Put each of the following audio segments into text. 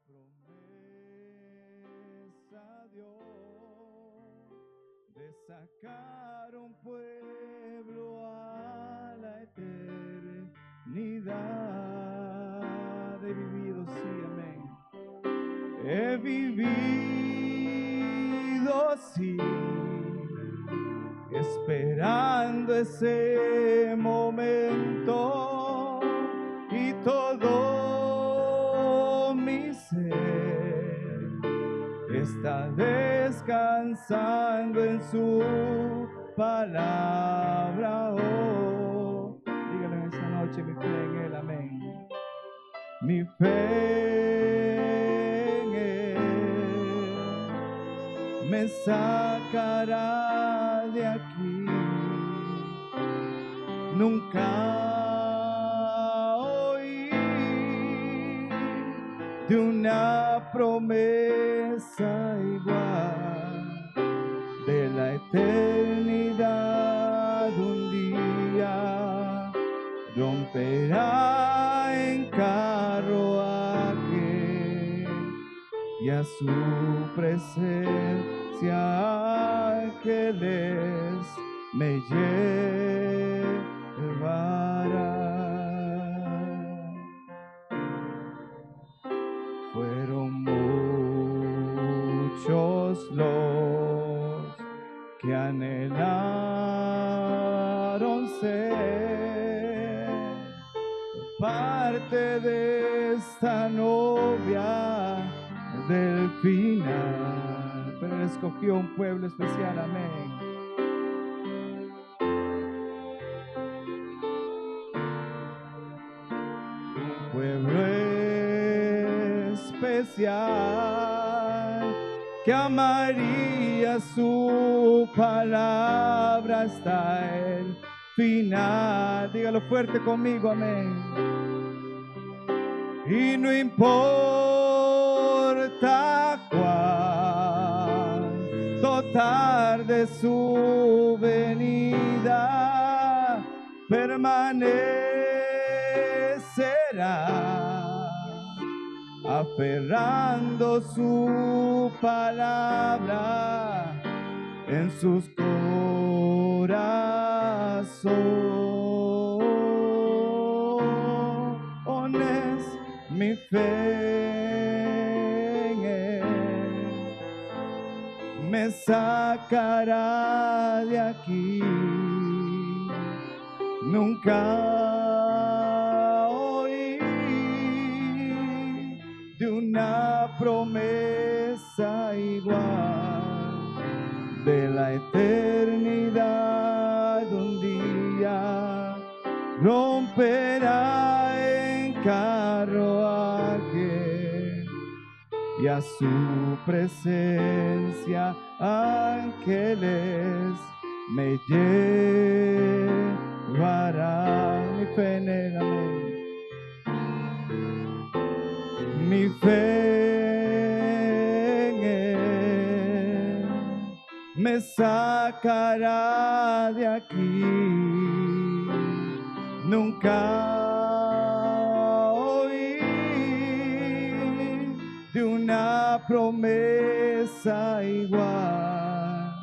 promesa dio de sacar un pueblo a la eternidad. He vivido, sí, amén. He vivido, sí, esperando ese momento, y todo mi ser está descansando en su palabra. Oh, dígalo en esta noche, mi fe en él, amén. Mi fe en él me sacará de aquí. Nunca oí de una promesa igual, de la eternidad un día romperá en carruaje, y a su presencia ángeles me llevarán. Fueron muchos los que anhelaron ser parte de esta novia del final, pero él escogió un pueblo especial, amén. Un pueblo especial que amaría su palabra hasta el final. Dígalo fuerte conmigo, amén. Y no importa cuánto tarde su venida, permanecerá aferrando su palabra en sus corazones. Mi fe en él me sacará de aquí. Nunca oí de una promesa igual, de la eternidad un día romperá en carruaje, y a su presencia ángeles me llevarán. Mi fe en él, amén. Mi fe en él me sacará de aquí. Nunca oí de una promesa igual,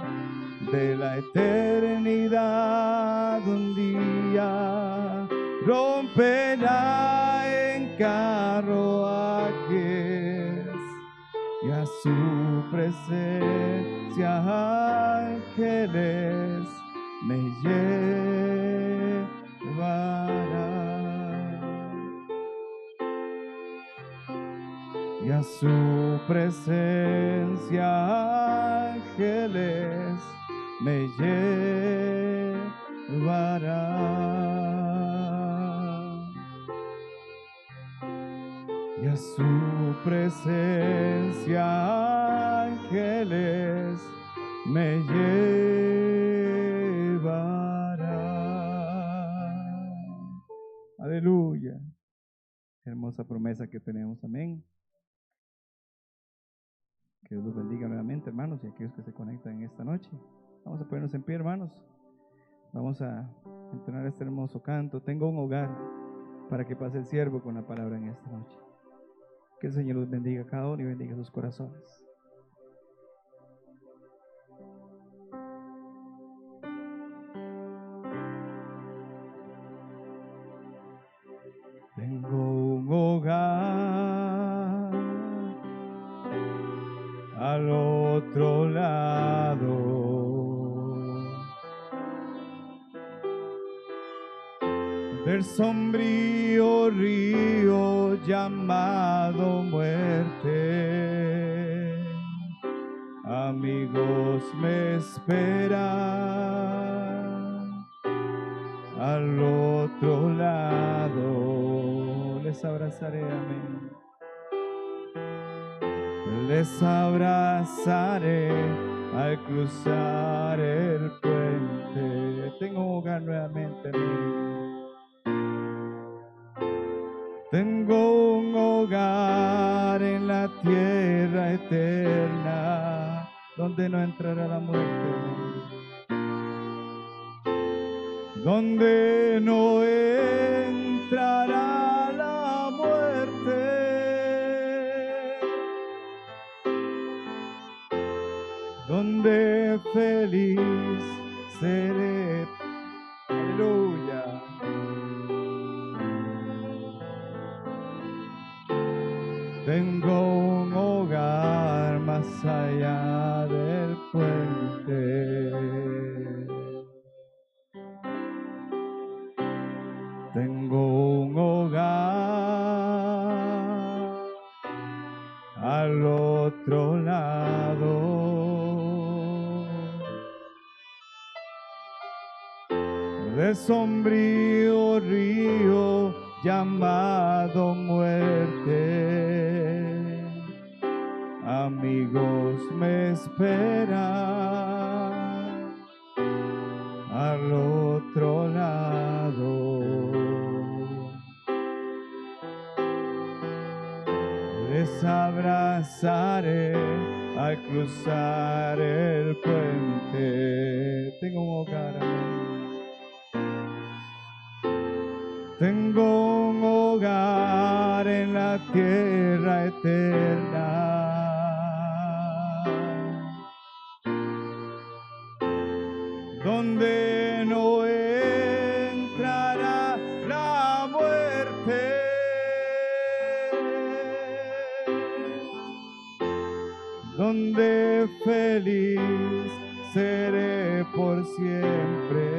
de la eternidad un día romperá en carruajes, y a su presencia ángeles me llevarán, y a su presencia ángeles me llevarán, y a su presencia ángeles me llevarán. Aleluya. Hermosa promesa que tenemos, amén. Que Dios los bendiga nuevamente, hermanos, y aquellos que se conectan en esta noche. Vamos a ponernos en pie, hermanos. Vamos a entonar este hermoso canto. Tengo un hogar, para que pase el siervo con la palabra en esta noche. Que el Señor los bendiga a cada uno y bendiga sus corazones. Tengo un hogar al otro lado del sombrío río llamado muerte. Amigos me esperan al otro lado. Les abrazaré, amén. Les abrazaré al cruzar el puente. Tengo un hogar nuevamente, amén. Tengo un hogar en la tierra eterna, donde no entrará la muerte, donde no entrará la muerte, donde feliz seré. Aleluya. Tengo un hogar más allá del puente. Tengo un hogar al otro lado del sombrío río llamado muerte. Amigos me esperan al otro lado. Les abrazaré al cruzar el puente. Tengo un hogar, amén. Tengo un hogar en la tierra eterna, donde no entrará la muerte, donde feliz seré por siempre.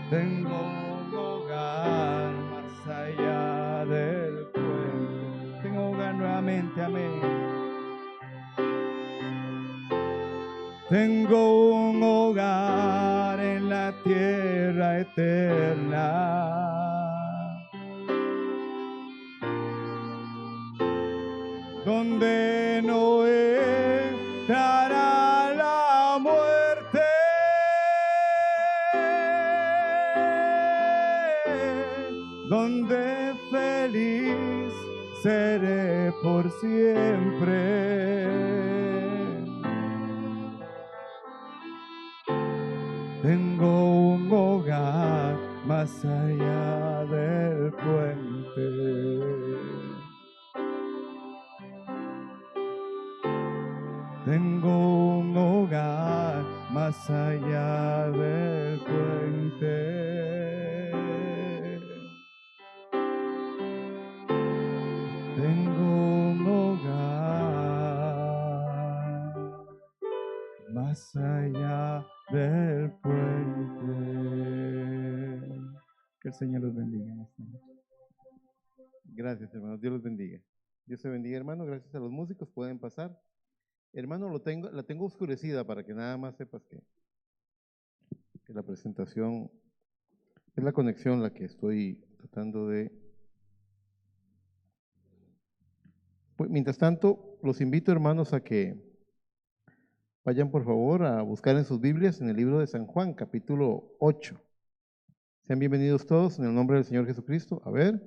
Tengo un hogar más allá del puente. Tengo un hogar nuevamente, amén. Tengo un hogar en la tierra eterna, donde no entrará la muerte, donde feliz seré por siempre. Tengo un hogar más allá del puente. Tengo un hogar más allá del puente. Tengo un hogar más allá del puente. Que el Señor los bendiga en esta noche. Gracias, hermanos. Dios los bendiga. Dios te bendiga, hermano. Gracias a los músicos. Pueden pasar. Hermano, la tengo oscurecida para que nada más sepas que la presentación es la conexión la que estoy tratando de... Pues, mientras tanto, los invito, hermanos, a que vayan por favor a buscar en sus Biblias en el libro de San Juan, capítulo 8. Sean bienvenidos todos en el nombre del Señor Jesucristo. A ver.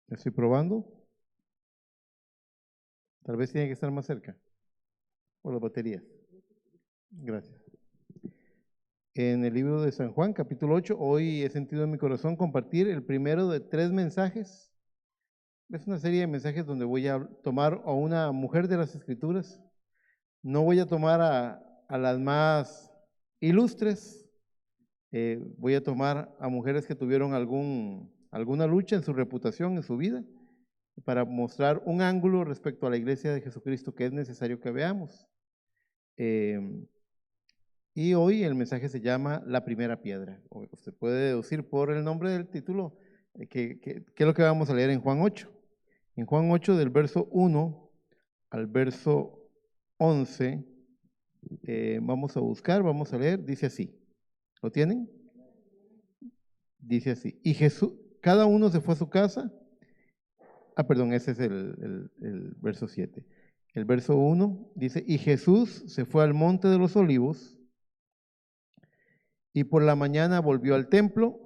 Estoy probando. Tal vez tiene que estar más cerca. O las baterías. Gracias. en el libro de San Juan, capítulo 8. Hoy he sentido en mi corazón compartir el primero de 3 mensajes. Es una serie de mensajes donde voy a tomar a una mujer de las Escrituras. No voy a tomar a las más ilustres, voy a tomar a mujeres que tuvieron alguna lucha en su reputación, en su vida, para mostrar un ángulo respecto a la iglesia de Jesucristo que es necesario que veamos. Y hoy el mensaje se llama La primera piedra. Usted puede deducir por el nombre del título que es lo que vamos a leer en Juan 8. En Juan 8, del verso 1 al verso 11, vamos a buscar, vamos a leer, dice así. ¿Lo tienen? Dice así. Y Jesús, cada uno se fue a su casa. Perdón, ese es el verso 7. El verso 1 dice, y Jesús se fue al monte de los olivos y por la mañana volvió al templo.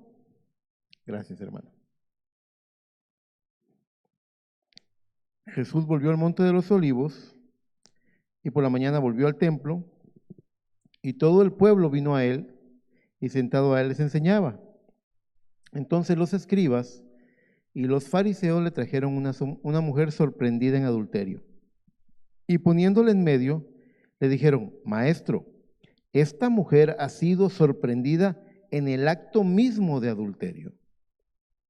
Gracias, hermano. Jesús volvió al monte de los olivos y por la mañana volvió al templo y todo el pueblo vino a él y sentado a él les enseñaba. Entonces los escribas y los fariseos le trajeron una mujer sorprendida en adulterio y poniéndole en medio le dijeron, maestro, esta mujer ha sido sorprendida en el acto mismo de adulterio.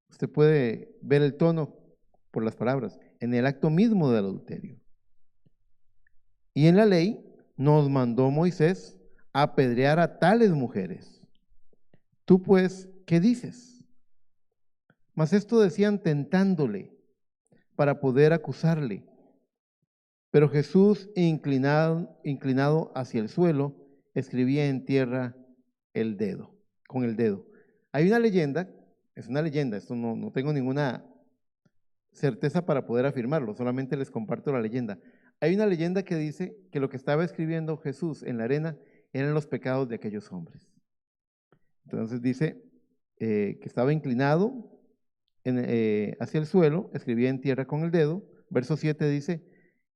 Usted puede ver el tono por las palabras, en el acto mismo del adulterio. Y en la ley nos mandó Moisés a apedrear a tales mujeres. Tú pues, ¿qué dices? Mas esto decían tentándole para poder acusarle. Pero Jesús, inclinado hacia el suelo, escribía en tierra con el dedo. Hay una leyenda, es una leyenda, esto no tengo ninguna certeza para poder afirmarlo, solamente les comparto la leyenda. Hay una leyenda que dice que lo que estaba escribiendo Jesús en la arena eran los pecados de aquellos hombres. Entonces dice que estaba inclinado hacia el suelo, escribía en tierra con el dedo. Verso 7 dice,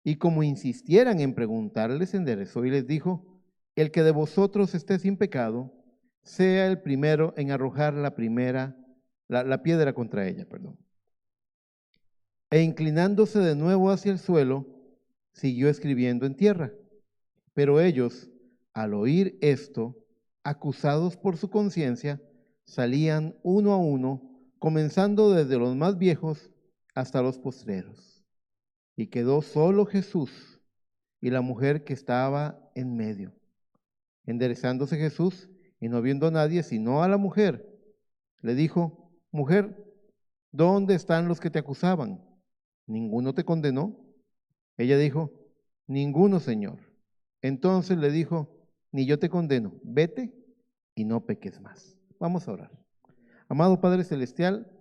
y como insistieran en preguntarle, les enderezó y les dijo, el que de vosotros esté sin pecado, sea el primero en arrojar la piedra contra ella, perdón. E inclinándose de nuevo hacia el suelo, siguió escribiendo en tierra. Pero ellos, al oír esto, acusados por su conciencia, salían uno a uno, comenzando desde los más viejos hasta los postreros. Y quedó solo Jesús y la mujer que estaba en medio. Enderezándose Jesús y no viendo a nadie sino a la mujer, le dijo, mujer, ¿dónde están los que te acusaban? ¿Ninguno te condenó? Ella dijo, ninguno, Señor. Entonces le dijo, ni yo te condeno, vete y no peques más. Vamos a orar. Amado Padre Celestial,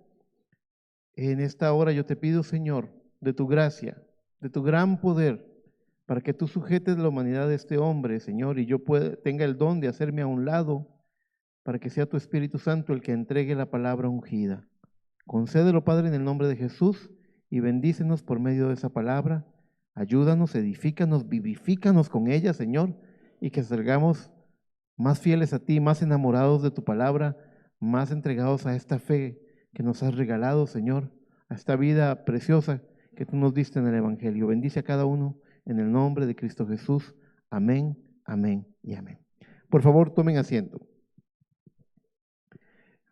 en esta hora yo te pido, Señor, de tu gracia, de tu gran poder, para que tú sujetes la humanidad de este hombre, Señor, y yo tenga el don de hacerme a un lado, para que sea tu Espíritu Santo el que entregue la palabra ungida. Concédelo, Padre, en el nombre de Jesús, y bendícenos por medio de esa palabra. Ayúdanos, edifícanos, vivifícanos con ella, Señor, y que salgamos más fieles a ti, más enamorados de tu palabra, más entregados a esta fe que nos has regalado, Señor, a esta vida preciosa que tú nos diste en el Evangelio. Bendice a cada uno en el nombre de Cristo Jesús. Amén, amén y amén. Por favor, tomen asiento.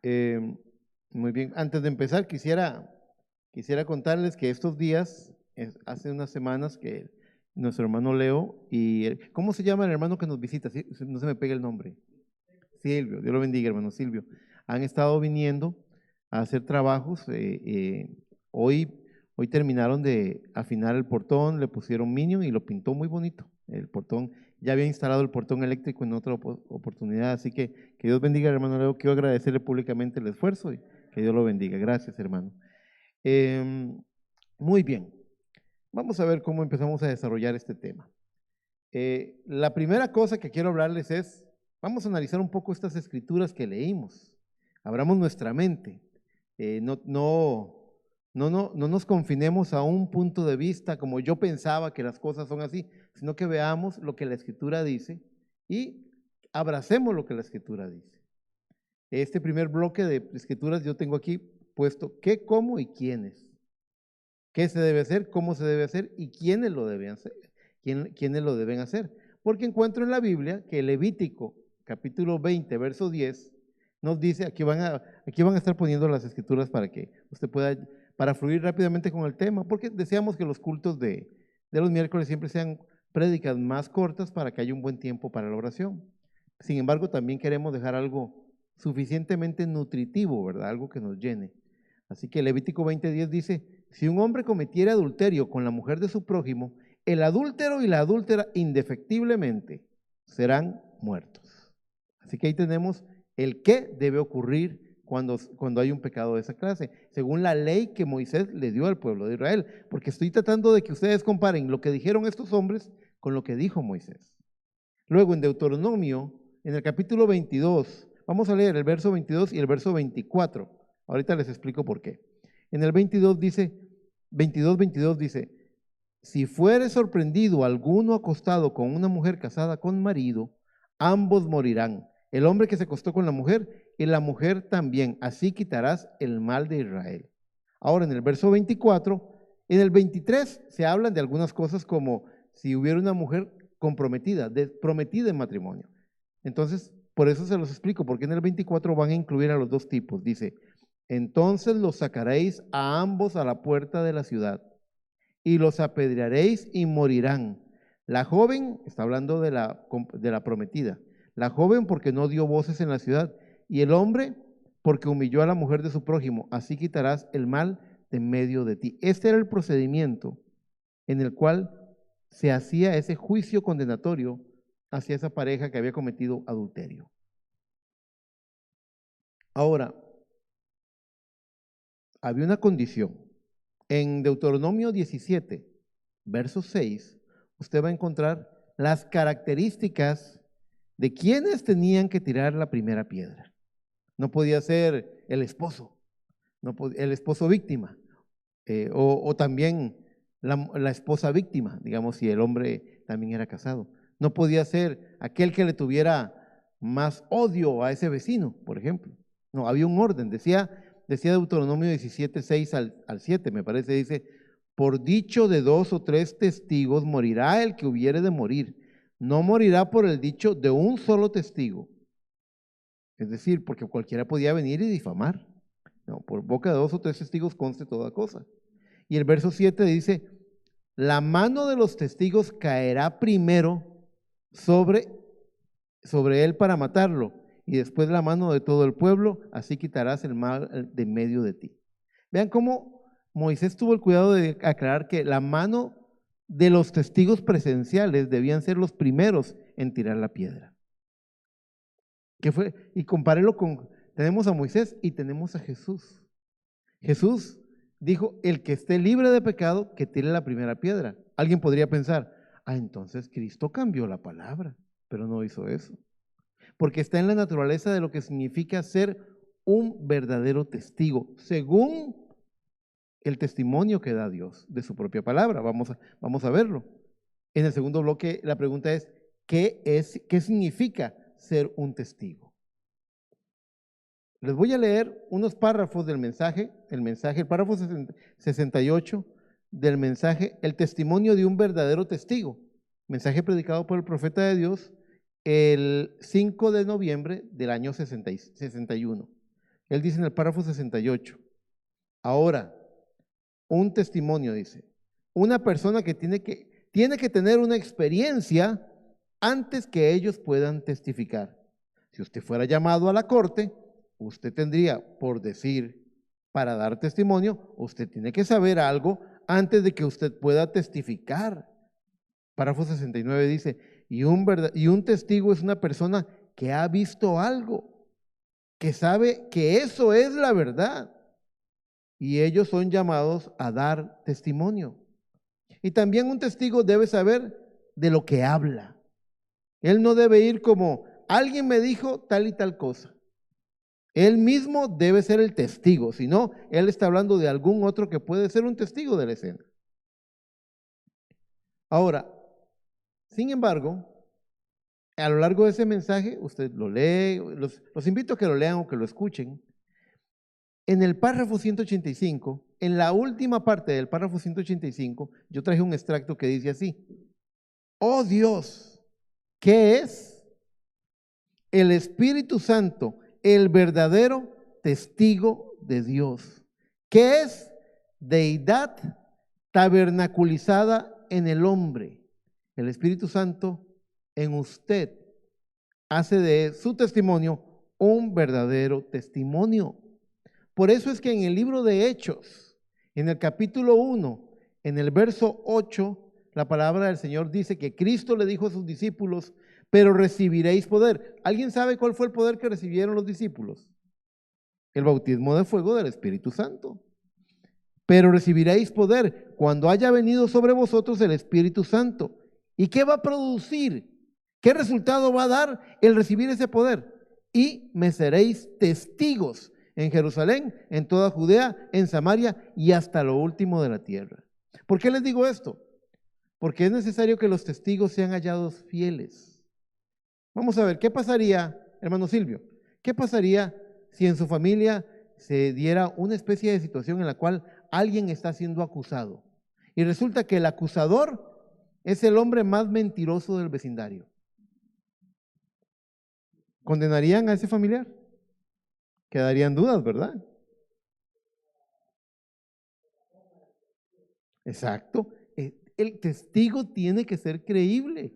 Muy bien, antes de empezar, quisiera contarles que estos días, hace unas semanas que nuestro hermano Leo ¿cómo se llama el hermano que nos visita? ¿Sí? No se me pega el nombre. Silvio, Dios lo bendiga, hermano Silvio. Han estado viniendo a hacer trabajos. Hoy terminaron de afinar el portón, le pusieron minion y lo pintó muy bonito. El portón, ya había instalado el portón eléctrico en otra oportunidad, así que Dios bendiga, hermano Leo. Quiero agradecerle públicamente el esfuerzo y que Dios lo bendiga. Gracias, hermano. Muy bien, vamos a ver cómo empezamos a desarrollar este tema. La primera cosa que quiero hablarles es, vamos a analizar un poco estas escrituras que leímos. Abramos nuestra mente. No nos confinemos a un punto de vista como yo pensaba que las cosas son así, sino que veamos lo que la escritura dice y abracemos lo que la Escritura dice. Este primer bloque de escrituras yo tengo aquí puesto qué, cómo y quiénes. ¿Qué se debe hacer? ¿Cómo se debe hacer? ¿Y quiénes lo deben hacer? ¿Quiénes lo deben hacer? Porque encuentro en la Biblia que Levítico, capítulo 20, verso 10, nos dice, aquí van a estar poniendo las escrituras para que usted pueda, para fluir rápidamente con el tema, porque deseamos que los cultos de los miércoles siempre sean prédicas más cortas para que haya un buen tiempo para la oración. Sin embargo, también queremos dejar algo suficientemente nutritivo, ¿verdad? Algo que nos llene. Así que Levítico 20:10 dice, si un hombre cometiera adulterio con la mujer de su prójimo, el adúltero y la adúltera indefectiblemente serán muertos. Así que ahí tenemos el qué debe ocurrir cuando hay un pecado de esa clase, según la ley que Moisés le dio al pueblo de Israel, porque estoy tratando de que ustedes comparen lo que dijeron estos hombres con lo que dijo Moisés. Luego en Deuteronomio, en el capítulo 22, vamos a leer el verso 22 y el verso 24. Ahorita les explico por qué. En el 22 dice, 22 dice, si fuere sorprendido alguno acostado con una mujer casada con marido, ambos morirán. El hombre que se acostó con la mujer y la mujer también. Así quitarás el mal de Israel. Ahora en el verso 24, en el 23 se hablan de algunas cosas como si hubiera una mujer comprometida, prometida en matrimonio. Entonces, por eso se los explico, porque en el 24 van a incluir a los dos tipos. Dice, entonces los sacaréis a ambos a la puerta de la ciudad y los apedrearéis y morirán. La joven, está hablando de la prometida, la joven porque no dio voces en la ciudad y el hombre porque humilló a la mujer de su prójimo. Así quitarás el mal de medio de ti. Este era el procedimiento en el cual se hacía ese juicio condenatorio hacia esa pareja que había cometido adulterio. Ahora, había una condición. En Deuteronomio 17, verso 6, usted va a encontrar las características de quienes tenían que tirar la primera piedra. No podía ser el esposo, el esposo víctima, o también la esposa víctima, digamos, si el hombre también era casado. No podía ser aquel que le tuviera más odio a ese vecino, por ejemplo. No, había un orden. Decía Deuteronomio 17, 6 al 7, me parece, dice, por dicho de 2 o 3 testigos morirá el que hubiere de morir. No morirá por el dicho de un solo testigo. Es decir, porque cualquiera podía venir y difamar. No, por boca de 2 o 3 testigos conste toda cosa. Y el verso 7 dice, la mano de los testigos caerá primero sobre él para matarlo, y después la mano de todo el pueblo, así quitarás el mal de medio de ti. Vean cómo Moisés tuvo el cuidado de aclarar que la mano de los testigos presenciales debían ser los primeros en tirar la piedra. Y compárelo con, tenemos a Moisés y tenemos a Jesús. Jesús dijo, el que esté libre de pecado, que tire la primera piedra. Alguien podría pensar, entonces Cristo cambió la palabra, pero no hizo eso. Porque está en la naturaleza de lo que significa ser un verdadero testigo, según el testimonio que da Dios de su propia palabra. Vamos a verlo. En el segundo bloque la pregunta es, ¿qué significa ser un testigo? Les voy a leer unos párrafos del mensaje, el párrafo 68 del mensaje, el testimonio de un verdadero testigo, mensaje predicado por el profeta de Dios el 5 de noviembre del año 61. Él dice en el párrafo 68, ahora, un testimonio dice, una persona que tiene que tener una experiencia antes que ellos puedan testificar. Si usted fuera llamado a la corte, usted tendría, por decir, para dar testimonio, usted tiene que saber algo antes de que usted pueda testificar. Párrafo 69 dice, y un testigo es una persona que ha visto algo, que sabe que eso es la verdad, y ellos son llamados a dar testimonio. Y también un testigo debe saber de lo que habla. Él no debe ir como, alguien me dijo tal y tal cosa. Él mismo debe ser el testigo, si no, él está hablando de algún otro que puede ser un testigo de la escena. Ahora, sin embargo, A lo largo de ese mensaje, usted lo lee, los invito a que lo lean o que lo escuchen. En el párrafo 185, en la última parte del párrafo 185, yo traje un extracto que dice así: oh Dios, ¿qué es? El Espíritu Santo, el verdadero testigo de Dios. ¿Qué es? Deidad tabernaculizada en el hombre. El Espíritu Santo en usted hace de su testimonio un verdadero testimonio. Por eso es que en el libro de Hechos, en el capítulo 1, en el verso 8, la palabra del Señor dice que Cristo le dijo a sus discípulos: pero recibiréis poder. ¿Alguien sabe cuál fue el poder que recibieron los discípulos? El bautismo de fuego del Espíritu Santo. Pero recibiréis poder cuando haya venido sobre vosotros el Espíritu Santo. ¿Y qué va a producir? ¿Qué resultado va a dar el recibir ese poder? Y me seréis testigos en Jerusalén, en toda Judea, en Samaria y hasta lo último de la tierra. ¿Por qué les digo esto? Porque es necesario que los testigos sean hallados fieles. Vamos a ver, ¿qué pasaría, hermano Silvio? ¿Qué pasaría si en su familia se diera una especie de situación en la cual alguien está siendo acusado y resulta que el acusador es el hombre más mentiroso del vecindario? ¿Condenarían a ese familiar? Quedarían dudas, ¿verdad? Exacto. El testigo tiene que ser creíble.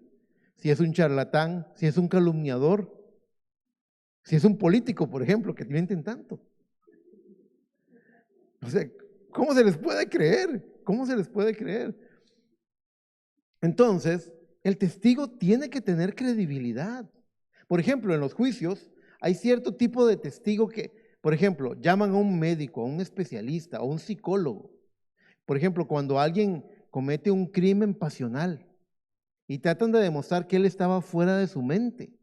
Si es un charlatán, si es un calumniador, si es un político, por ejemplo, que mienten tanto. O sea, ¿cómo se les puede creer? ¿Cómo se les puede creer? Entonces, el testigo tiene que tener credibilidad. Por ejemplo, en los juicios hay cierto tipo de testigo que, por ejemplo, llaman a un médico, a un especialista, a un psicólogo. Por ejemplo, cuando alguien comete un crimen pasional y tratan de demostrar que él estaba fuera de su mente,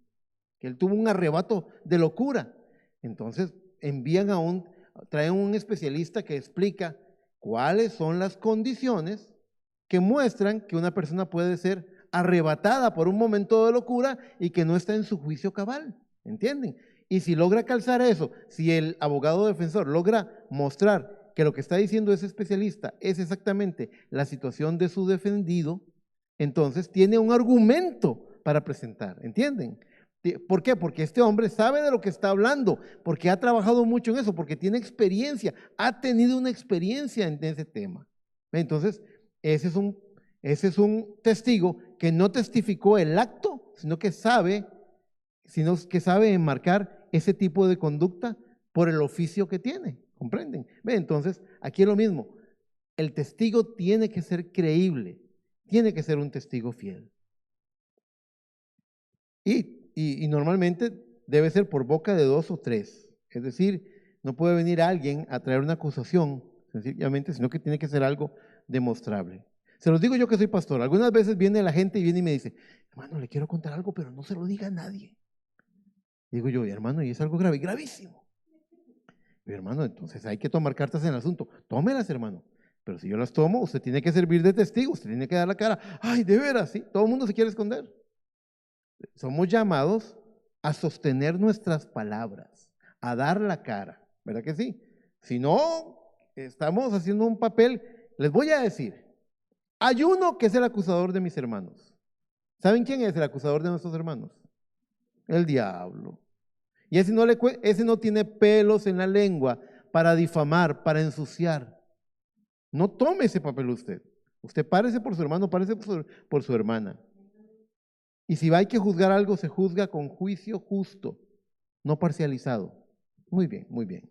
que él tuvo un arrebato de locura, entonces traen un especialista que explica cuáles son las condiciones que muestran que una persona puede ser arrebatada por un momento de locura y que no está en su juicio cabal, ¿entienden? Y si logra calzar eso, si el abogado defensor logra mostrar que lo que está diciendo ese especialista es exactamente la situación de su defendido, entonces tiene un argumento para presentar, ¿entienden? ¿Por qué? Porque este hombre sabe de lo que está hablando, porque ha trabajado mucho en eso, porque tiene experiencia, ha tenido una experiencia en ese tema. Entonces, ese es un testigo que no testificó el acto, sino que sabe enmarcar ese tipo de conducta por el oficio que tiene, ¿comprenden? Entonces, aquí es lo mismo, el testigo tiene que ser creíble, tiene que ser un testigo fiel. Y normalmente debe ser por boca de 2 o 3, es decir, no puede venir alguien a traer una acusación, sencillamente, sino que tiene que ser algo demostrable. Se los digo yo que soy pastor. Algunas veces viene la gente y viene y me dice: hermano, le quiero contar algo, pero no se lo diga a nadie. Digo yo: hermano, y es algo grave, gravísimo. Pero hermano, entonces hay que tomar cartas en el asunto. Tómelas, hermano. Pero si yo las tomo, usted tiene que servir de testigo, usted tiene que dar la cara. Ay, de veras, sí, todo el mundo se quiere esconder. Somos llamados a sostener nuestras palabras, a dar la cara, ¿verdad que sí? Si no, estamos haciendo un papel. Les voy a decir, hay uno que es el acusador de mis hermanos. ¿Saben quién es el acusador de nuestros hermanos? El diablo. Y ese no tiene pelos en la lengua para difamar, para ensuciar. No tome ese papel usted. Usted párese por su hermano, párese por su hermana. Y si hay que juzgar algo, se juzga con juicio justo, no parcializado. Muy bien, muy bien.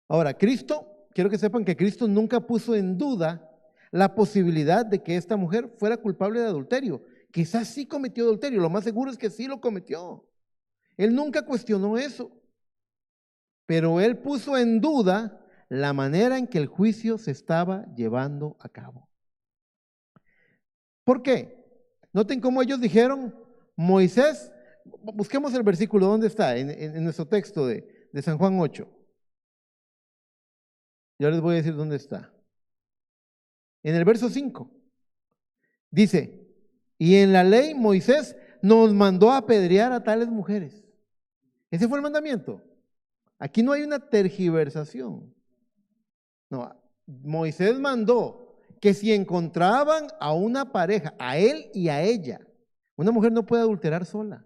Ahora, quiero que sepan que Cristo nunca puso en duda la posibilidad de que esta mujer fuera culpable de adulterio. Quizás sí cometió adulterio, lo más seguro es que sí lo cometió. Él nunca cuestionó eso, pero él puso en duda la manera en que el juicio se estaba llevando a cabo. ¿Por qué? Noten cómo ellos dijeron: Moisés, busquemos el versículo, ¿dónde está? En nuestro texto de San Juan 8. Yo les voy a decir dónde está. En el verso 5. Dice: y en la ley Moisés nos mandó a apedrear a tales mujeres. Ese fue el mandamiento. Aquí no hay una tergiversación. No, Moisés mandó que si encontraban a una pareja, a él y a ella, una mujer no puede adulterar sola.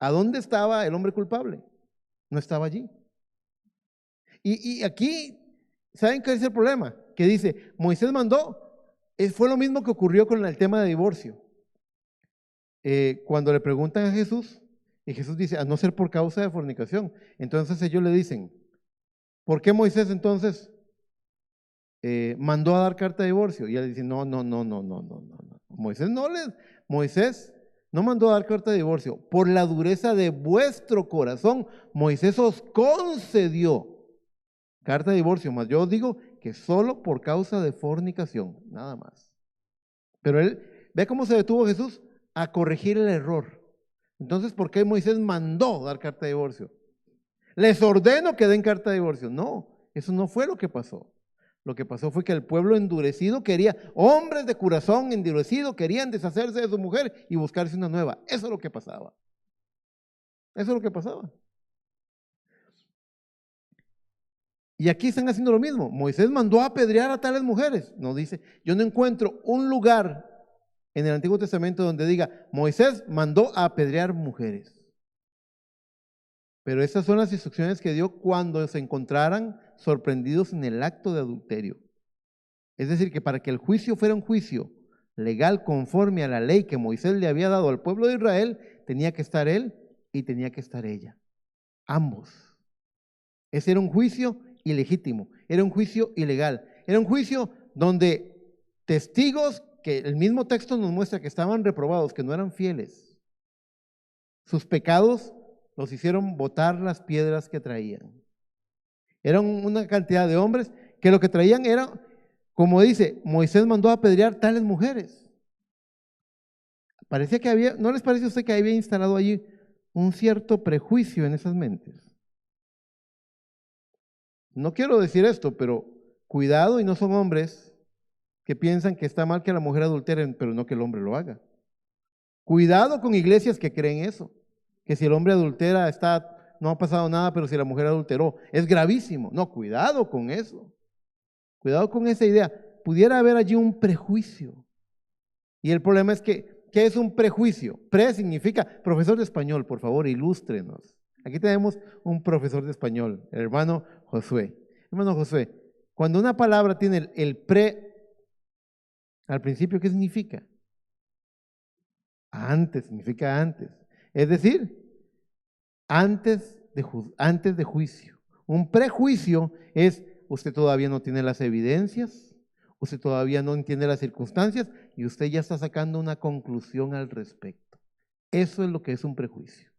¿A dónde estaba el hombre culpable? No estaba allí. Y aquí, ¿saben qué es el problema? Que dice, Moisés mandó, fue lo mismo que ocurrió con el tema de divorcio. Cuando le preguntan a Jesús, y Jesús dice, a no ser por causa de fornicación. Entonces ellos le dicen, ¿por qué Moisés entonces mandó a dar carta de divorcio? Y él dice, no. Moisés no mandó a dar carta de divorcio. Por la dureza de vuestro corazón, Moisés os concedió carta de divorcio, mas yo os digo que solo por causa de fornicación, nada más. Pero él, ve cómo se detuvo Jesús a corregir el error. Entonces, ¿por qué Moisés mandó dar carta de divorcio? Les ordeno que den carta de divorcio. No, eso no fue lo que pasó. Lo que pasó fue que el pueblo endurecido quería, hombres de corazón endurecido querían deshacerse de su mujer y buscarse una nueva. Eso es lo que pasaba. Eso es lo que pasaba. Y aquí están haciendo lo mismo. Moisés mandó a apedrear a tales mujeres. Nos dice, yo no encuentro un lugar en el Antiguo Testamento donde diga, Moisés mandó a apedrear mujeres. Pero estas son las instrucciones que dio cuando se encontraran sorprendidos en el acto de adulterio. Es decir, que para que el juicio fuera un juicio legal conforme a la ley que Moisés le había dado al pueblo de Israel, tenía que estar él y tenía que estar ella. Ambos. Ese era un juicio ilegítimo, era un juicio ilegal, era un juicio donde testigos que el mismo texto nos muestra que estaban reprobados, que no eran fieles, sus pecados los hicieron botar las piedras que traían. Eran una cantidad de hombres que lo que traían era, como dice, Moisés mandó a apedrear tales mujeres. Parecía que había, ¿no les parece a usted que había instalado allí un cierto prejuicio en esas mentes? No quiero decir esto, pero cuidado, y no son hombres que piensan que está mal que la mujer adultere, pero no que el hombre lo haga. Cuidado con iglesias que creen eso, que si el hombre adultera no ha pasado nada, pero si la mujer adulteró, es gravísimo. No, cuidado con eso. Cuidado con esa idea. Pudiera haber allí un prejuicio. Y el problema es que, ¿qué es un prejuicio? Pre significa, profesor de español, por favor, ilústrenos. Aquí tenemos un profesor de español, el hermano Josué. Hermano Josué, cuando una palabra tiene el pre al principio, ¿qué significa? Antes, significa antes. Es decir, antes de juicio. Un prejuicio es, usted todavía no tiene las evidencias, usted todavía no entiende las circunstancias y usted ya está sacando una conclusión al respecto. Eso es lo que es un prejuicio.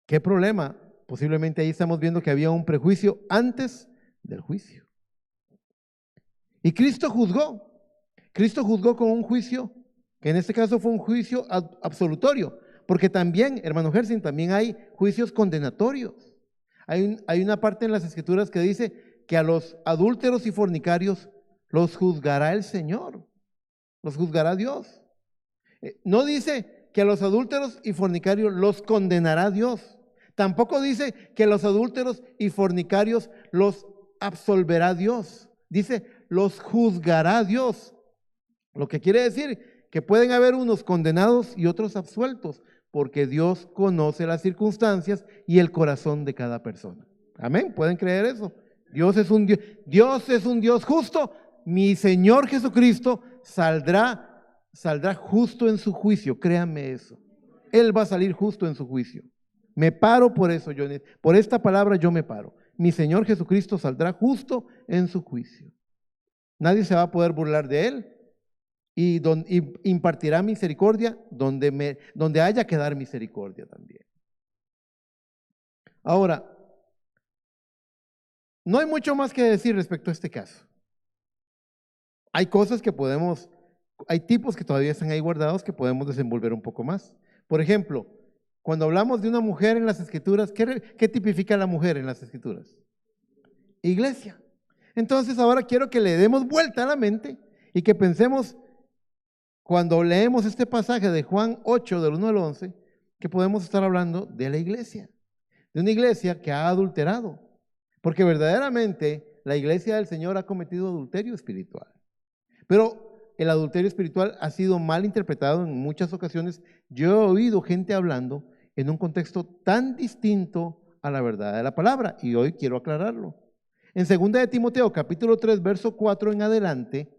¿Qué problema? Posiblemente ahí estamos viendo que había un prejuicio antes del juicio. Y Cristo juzgó con un juicio, que en este caso fue un juicio absolutorio, porque también, hermano Gersin, también hay juicios condenatorios. Hay una parte en las Escrituras que dice que a los adúlteros y fornicarios los juzgará el Señor, los juzgará Dios. No dice que a los adúlteros y fornicarios los condenará Dios. Tampoco dice que a los adúlteros y fornicarios los absolverá Dios. Dice, los juzgará Dios. Lo que quiere decir que pueden haber unos condenados y otros absueltos, porque Dios conoce las circunstancias y el corazón de cada persona. Amén, ¿pueden creer eso? Dios es un Dios justo. Mi Señor Jesucristo saldrá justo en su juicio, créanme eso. Él va a salir justo en su juicio. Me paro por eso, por esta palabra yo me paro. Mi Señor Jesucristo saldrá justo en su juicio. Nadie se va a poder burlar de Él y impartirá misericordia donde haya que dar misericordia también. Ahora, no hay mucho más que decir respecto a este caso. Hay cosas que hay tipos que todavía están ahí guardados que podemos desenvolver un poco más. Por ejemplo, cuando hablamos de una mujer en las Escrituras, ¿qué tipifica a la mujer en las Escrituras? Iglesia. Entonces ahora quiero que le demos vuelta a la mente y que pensemos cuando leemos este pasaje de Juan 8, del 1 al 11, que podemos estar hablando de la iglesia, de una iglesia que ha adulterado, porque verdaderamente la iglesia del Señor ha cometido adulterio espiritual. Pero el adulterio espiritual ha sido mal interpretado en muchas ocasiones. Yo he oído gente hablando en un contexto tan distinto a la verdad de la palabra, y hoy quiero aclararlo. En 2 de Timoteo, capítulo 3, verso 4 en adelante,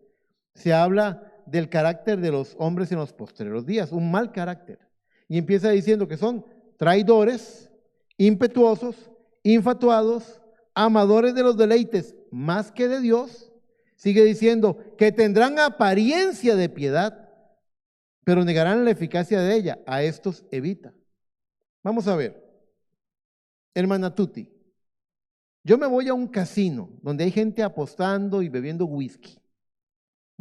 se habla del carácter de los hombres en los postreros días, un mal carácter. Y empieza diciendo que son traidores, impetuosos, infatuados, amadores de los deleites más que de Dios. Sigue diciendo que tendrán apariencia de piedad, pero negarán la eficacia de ella. A estos evita. Vamos a ver, hermana Tuti, yo me voy a un casino donde hay gente apostando y bebiendo whisky.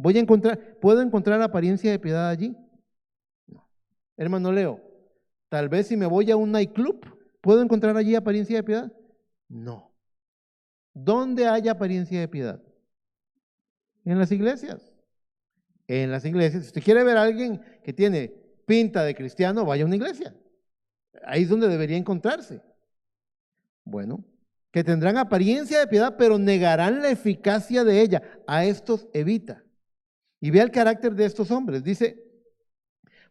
¿Puedo encontrar apariencia de piedad allí? No. Hermano Leo, tal vez si me voy a un nightclub, ¿puedo encontrar allí apariencia de piedad? No. ¿Dónde hay apariencia de piedad? En las iglesias. En las iglesias. Si usted quiere ver a alguien que tiene pinta de cristiano, vaya a una iglesia. Ahí es donde debería encontrarse. Bueno, que tendrán apariencia de piedad, pero negarán la eficacia de ella. A estos evita. Y vea el carácter de estos hombres. Dice,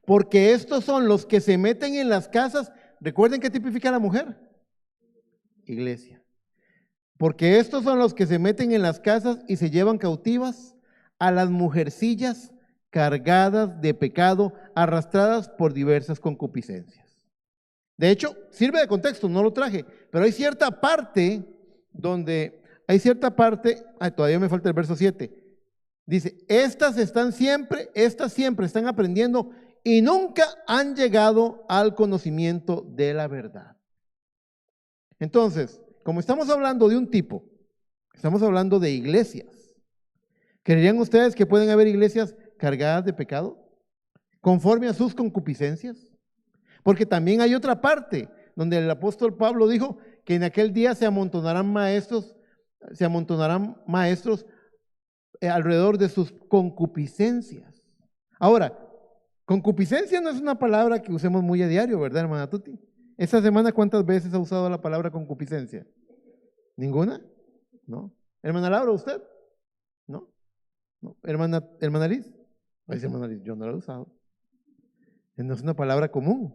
porque estos son los que se meten en las casas. Recuerden qué tipifica a la mujer. Iglesia. Porque estos son los que se meten en las casas y se llevan cautivas a las mujercillas cargadas de pecado, arrastradas por diversas concupiscencias. De hecho, sirve de contexto, no lo traje, pero hay cierta parte todavía me falta el verso 7. Dice, estas siempre están aprendiendo y nunca han llegado al conocimiento de la verdad. Entonces, como estamos hablando de un tipo, estamos hablando de iglesias, ¿creerían ustedes que pueden haber iglesias cargadas de pecado, conforme a sus concupiscencias? Porque también hay otra parte, donde el apóstol Pablo dijo que en aquel día se amontonarán maestros alrededor de sus concupiscencias. Ahora, concupiscencia no es una palabra que usemos muy a diario, ¿verdad, hermana Tuti? Esta semana, ¿cuántas veces ha usado la palabra concupiscencia? ¿Ninguna? ¿No? Hermana Laura, ¿usted? ¿No? ¿No? Hermana Liz. Dice hermana Liz, yo no la he usado. No es una palabra común.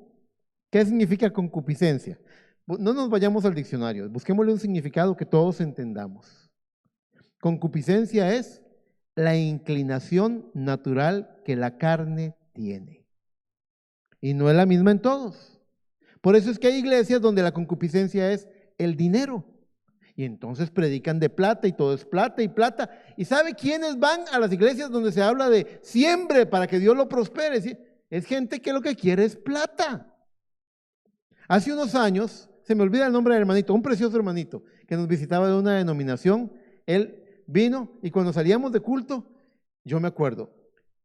¿Qué significa concupiscencia? No nos vayamos al diccionario, busquémosle un significado que todos entendamos. Concupiscencia es la inclinación natural que la carne tiene. Y no es la misma en todos. Por eso es que hay iglesias donde la concupiscencia es el dinero. Y entonces predican de plata y todo es plata y plata. ¿Y sabe quiénes van a las iglesias donde se habla de siembre para que Dios lo prospere? ¿Sí? Es gente que lo que quiere es plata. Hace unos años, se me olvida el nombre del hermanito, un precioso hermanito que nos visitaba de una denominación. Él vino y cuando salíamos de culto, yo me acuerdo,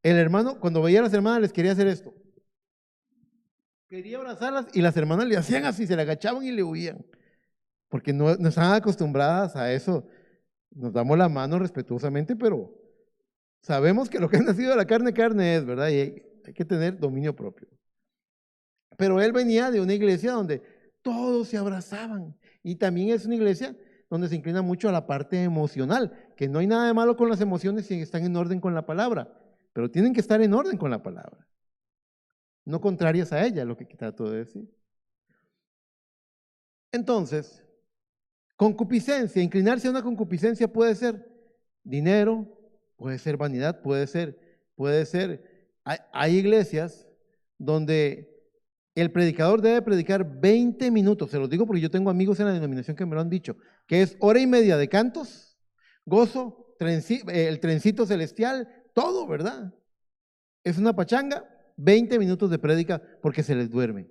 el hermano cuando veía a las hermanas les quería hacer esto. Quería abrazarlas y las hermanas le hacían así, se le agachaban y le huían. Porque no estaban acostumbradas a eso. Nos damos la mano respetuosamente, pero sabemos que lo que ha nacido de la carne, carne es, ¿verdad? Y hay que tener dominio propio. Pero él venía de una iglesia donde todos se abrazaban. Y también es una iglesia donde se inclina mucho a la parte emocional, que no hay nada de malo con las emociones si están en orden con la palabra, pero tienen que estar en orden con la palabra. No contrarias a ella, lo que trato de decir. Entonces, concupiscencia, inclinarse a una concupiscencia puede ser dinero, puede ser vanidad, puede ser, hay iglesias donde el predicador debe predicar 20 minutos, se los digo porque yo tengo amigos en la denominación que me lo han dicho, que es hora y media de cantos, gozo, el trencito celestial, todo, ¿verdad? Es una pachanga, 20 minutos de prédica porque se les duerme.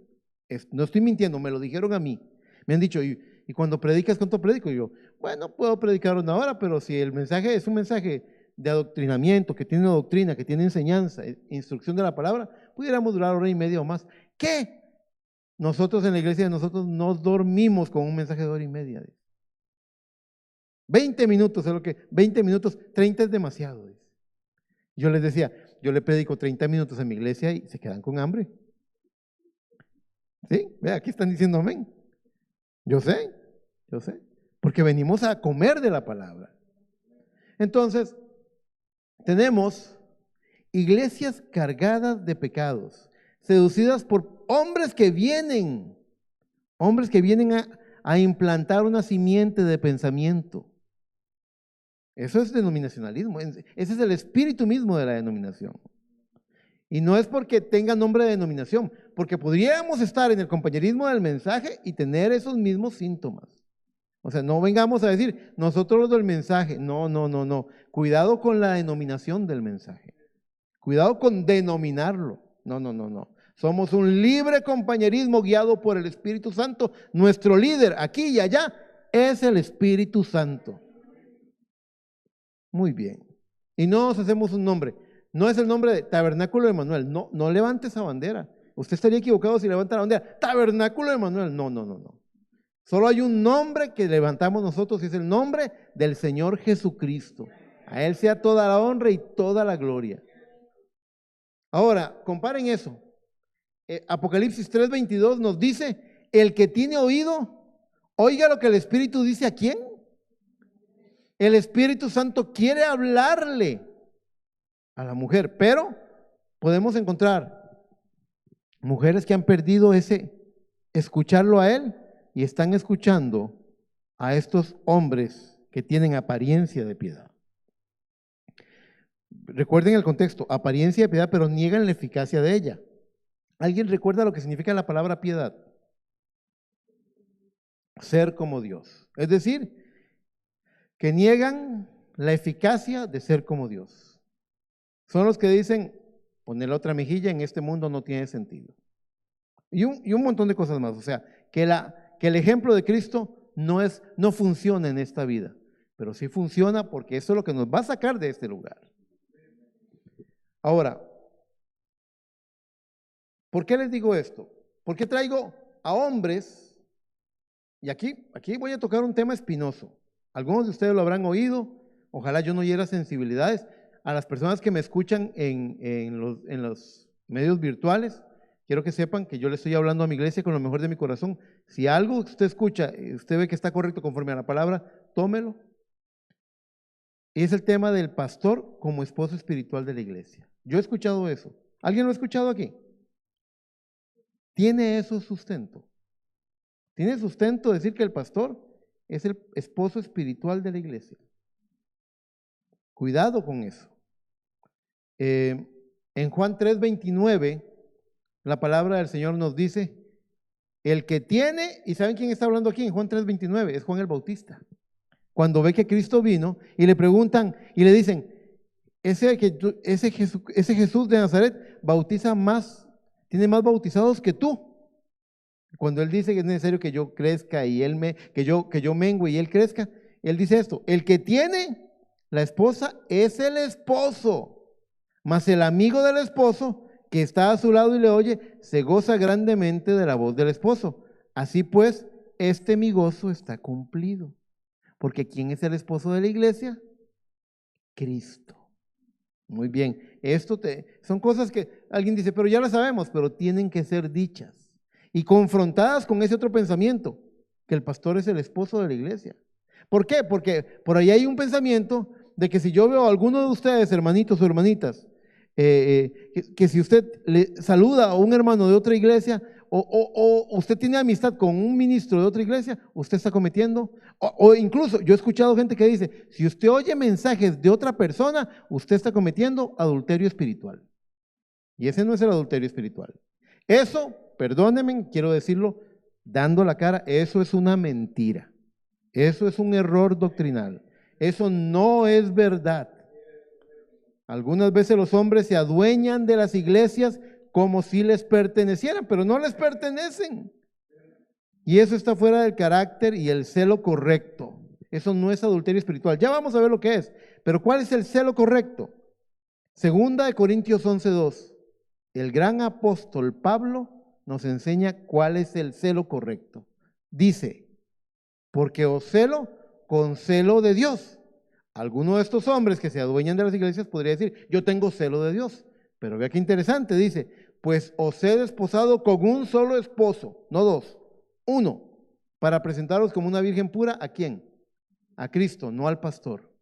No estoy mintiendo, me lo dijeron a mí. Me han dicho, y cuando predicas, ¿cuánto predico? Y yo, bueno, puedo predicar una hora, pero si el mensaje es un mensaje de adoctrinamiento, que tiene doctrina, que tiene enseñanza, instrucción de la palabra, pudiéramos durar hora y media o más. ¿Qué? Nosotros en la iglesia de nosotros nos dormimos con un mensaje de hora y media. 20 minutos es lo que, 20 minutos, 30 es demasiado. Yo les decía, yo le predico 30 minutos en mi iglesia y se quedan con hambre. ¿Sí? Vea, aquí están diciendo amén. Yo sé, porque venimos a comer de la palabra. Entonces, tenemos iglesias cargadas de pecados, seducidas por hombres que vienen a implantar una simiente de pensamiento. Eso es denominacionalismo, ese es el espíritu mismo de la denominación. Y no es porque tenga nombre de denominación, porque podríamos estar en el compañerismo del mensaje y tener esos mismos síntomas. O sea, no vengamos a decir, nosotros los del mensaje, no. Cuidado con la denominación del mensaje. Cuidado con denominarlo. No. Somos un libre compañerismo guiado por el Espíritu Santo. Nuestro líder aquí y allá es el Espíritu Santo. Muy bien. Y no nos hacemos un nombre. No es el nombre de Tabernáculo de Emanuel. No levante esa bandera. Usted estaría equivocado si levanta la bandera. Tabernáculo de Emanuel. No. Solo hay un nombre que levantamos nosotros y es el nombre del Señor Jesucristo. A Él sea toda la honra y toda la gloria. Ahora, comparen eso. Apocalipsis 3:22 nos dice, el que tiene oído, oiga lo que el Espíritu dice a quién. El Espíritu Santo quiere hablarle a la mujer, pero podemos encontrar mujeres que han perdido ese escucharlo a Él y están escuchando a estos hombres que tienen apariencia de piedad. Recuerden el contexto, apariencia de piedad, pero niegan la eficacia de ella. ¿Alguien recuerda lo que significa la palabra piedad? Ser como Dios. Es decir, que niegan la eficacia de ser como Dios. Son los que dicen, poner la otra mejilla en este mundo no tiene sentido. Y un montón de cosas más. O sea, que el ejemplo de Cristo no funciona en esta vida, pero sí funciona porque eso es lo que nos va a sacar de este lugar. Ahora, ¿por qué les digo esto? Porque traigo a hombres, y aquí voy a tocar un tema espinoso. Algunos de ustedes lo habrán oído, ojalá yo no hiera sensibilidades. A las personas que me escuchan en los medios virtuales, quiero que sepan que yo le estoy hablando a mi iglesia con lo mejor de mi corazón. Si algo usted escucha, usted ve que está correcto conforme a la palabra, tómelo. Y es el tema del pastor como esposo espiritual de la iglesia. Yo he escuchado eso. ¿Alguien lo ha escuchado aquí? ¿Tiene eso sustento? ¿Tiene sustento decir que el pastor es el esposo espiritual de la iglesia? Cuidado con eso. En Juan 3:29, la palabra del Señor nos dice, el que tiene, ¿y saben quién está hablando aquí en Juan 3:29? Es Juan el Bautista. Cuando ve que Cristo vino y le preguntan y le dicen, ese Jesús de Nazaret bautiza más, tiene más bautizados que tú. Cuando él dice que es necesario que yo crezca y que yo mengue y él crezca, él dice esto, el que tiene la esposa es el esposo, mas el amigo del esposo que está a su lado y le oye, se goza grandemente de la voz del esposo. Así pues, mi gozo está cumplido. Porque ¿quién es el esposo de la iglesia? Cristo. Muy bien, son cosas que alguien dice, pero ya lo sabemos, pero tienen que ser dichas y confrontadas con ese otro pensamiento, que el pastor es el esposo de la iglesia. ¿Por qué? Porque por ahí hay un pensamiento de que si yo veo a alguno de ustedes, hermanitos o hermanitas, que si usted le saluda a un hermano de otra iglesia o usted tiene amistad con un ministro de otra iglesia, usted está cometiendo, o incluso yo he escuchado gente que dice, si usted oye mensajes de otra persona, usted está cometiendo adulterio espiritual. Y ese no es el adulterio espiritual. Eso, perdónenme, quiero decirlo dando la cara, eso es una mentira. Eso es un error doctrinal. Eso no es verdad. Algunas veces los hombres se adueñan de las iglesias como si les pertenecieran, pero no les pertenecen. Y eso está fuera del carácter y el celo correcto. Eso no es adulterio espiritual. Ya vamos a ver lo que es. Pero ¿cuál es el celo correcto? Segunda de Corintios 11:2. El gran apóstol Pablo nos enseña cuál es el celo correcto. Dice, porque os celo con celo de Dios, Alguno de estos hombres que se adueñan de las iglesias podría decir, yo tengo celo de Dios. Pero vea qué interesante, dice, pues os he desposado con un solo esposo, no dos, uno, para presentaros como una virgen pura. ¿A quién? A Cristo, no al pastor,